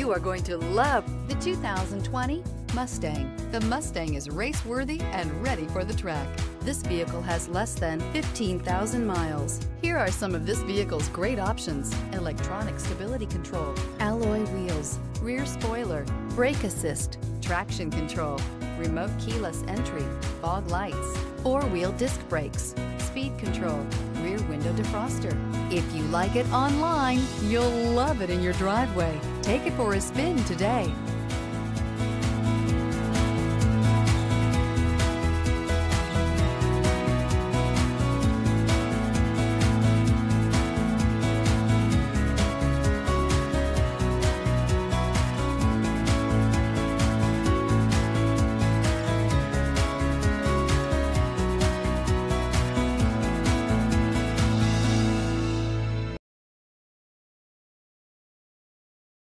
You are going to love the 2020 Mustang. The Mustang is race-worthy and ready for the track. This vehicle has less than 15,000 miles. Here are some of this vehicle's great options: electronic stability control, alloy wheels, rear spoiler, brake assist, traction control, remote keyless entry, fog lights, four-wheel disc brakes, speed control, rear window defroster. If you like it online, you'll love it in your driveway. Take it for a spin today.